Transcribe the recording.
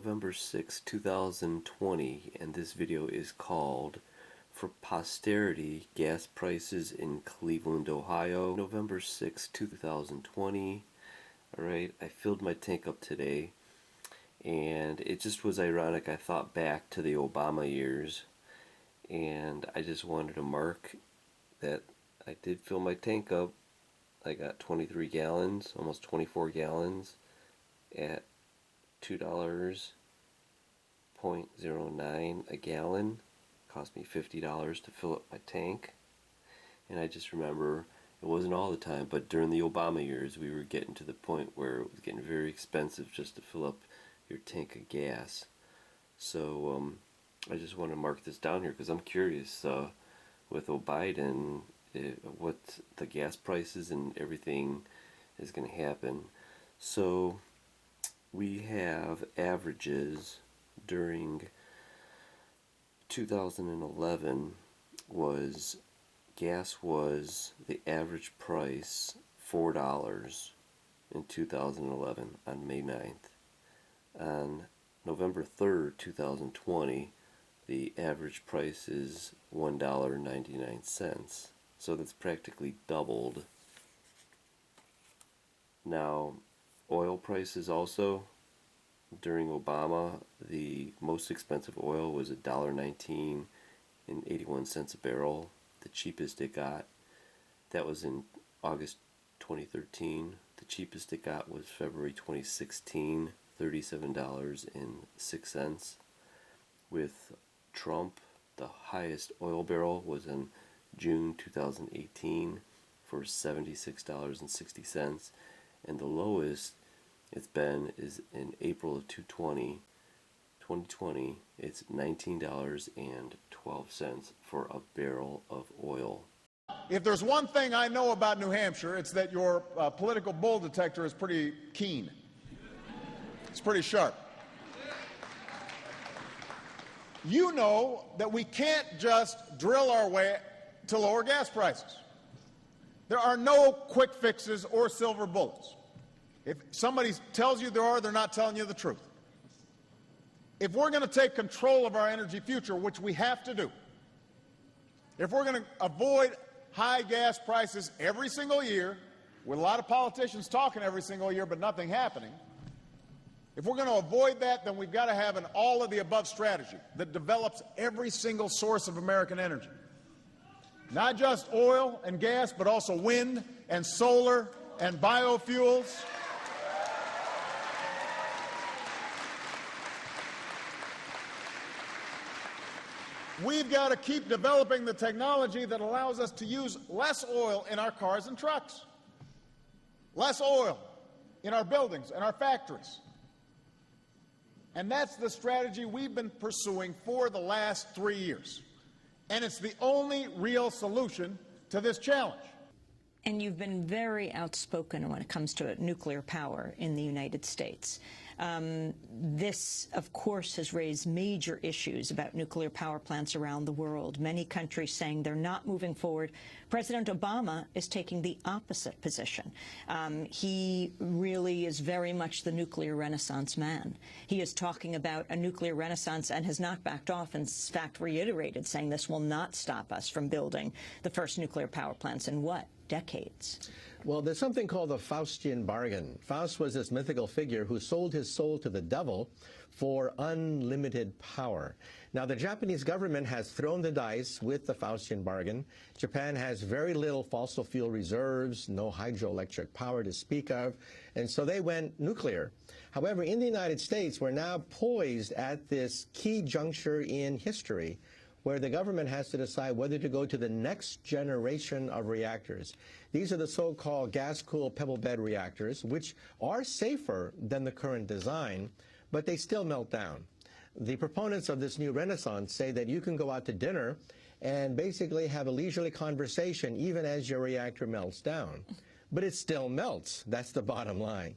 November 6, 2020, and this video is called For Posterity, Gas Prices in Cleveland, Ohio. November 6, 2020. Alright, I filled my tank up today, and it just was ironic. I thought back to the Obama years, and I just wanted to mark that I did fill my tank up. I got 23 gallons, almost 24 gallons at $2.09 a gallon. Cost me $50 to fill up my tank. And I just remember, it wasn't all the time, but during the Obama years we were getting to the point where it was getting very expensive just to fill up your tank of gas. So I just want to mark this down here because I'm curious with Biden what the gas prices and everything is going to happen. So we have averages during 2011 gas was the average price $4 in 2011 on May 9th. On November 3rd, 2020, the average price is $1.99. So that's practically doubled. Now, oil prices also, during Obama, the most expensive oil was $1.19 a barrel. The cheapest it got, that was in August 2013. The cheapest it got was February 2016, $37.06. With Trump, the highest oil barrel was in June 2018 for $76.60, and the lowest it's been is in April of 2020. It's $19.12 for a barrel of oil. If there's one thing I know about New Hampshire, it's that your political bull detector is pretty keen. It's pretty sharp. You know that we can't just drill our way to lower gas prices. There are no quick fixes or silver bullets. If somebody tells you there are, they're not telling you the truth. If we're going to take control of our energy future, which we have to do, if we're going to avoid high gas prices every single year, with a lot of politicians talking every single year but nothing happening, if we're going to avoid that, then we've got to have an all-of-the-above strategy that develops every single source of American energy. Not just oil and gas, but also wind and solar and biofuels. We've got to keep developing the technology that allows us to use less oil in our cars and trucks, less oil in our buildings and our factories. And that's the strategy we've been pursuing for the last 3 years. And it's the only real solution to this challenge. And you've been very outspoken when it comes to nuclear power in the United States. This, of course, has raised major issues about nuclear power plants around the world. Many countries saying they're not moving forward. President Obama is taking the opposite position. He really is very much the nuclear renaissance man. He is talking about a nuclear renaissance and has not backed off, in fact reiterated, saying this will not stop us from building the first nuclear power plants in what? Decades. Well, there's something called the Faustian Bargain. Faust was this mythical figure who sold his soul to the devil for unlimited power. Now, the Japanese government has thrown the dice with the Faustian Bargain. Japan has very little fossil fuel reserves, no hydroelectric power to speak of, and so they went nuclear. However, in the United States, we're now poised at this key juncture in history where the government has to decide whether to go to the next generation of reactors. These are the so-called gas-cooled pebble bed reactors, which are safer than the current design, but they still melt down. The proponents of this new renaissance say that you can go out to dinner and basically have a leisurely conversation even as your reactor melts down. But it still melts. That's the bottom line.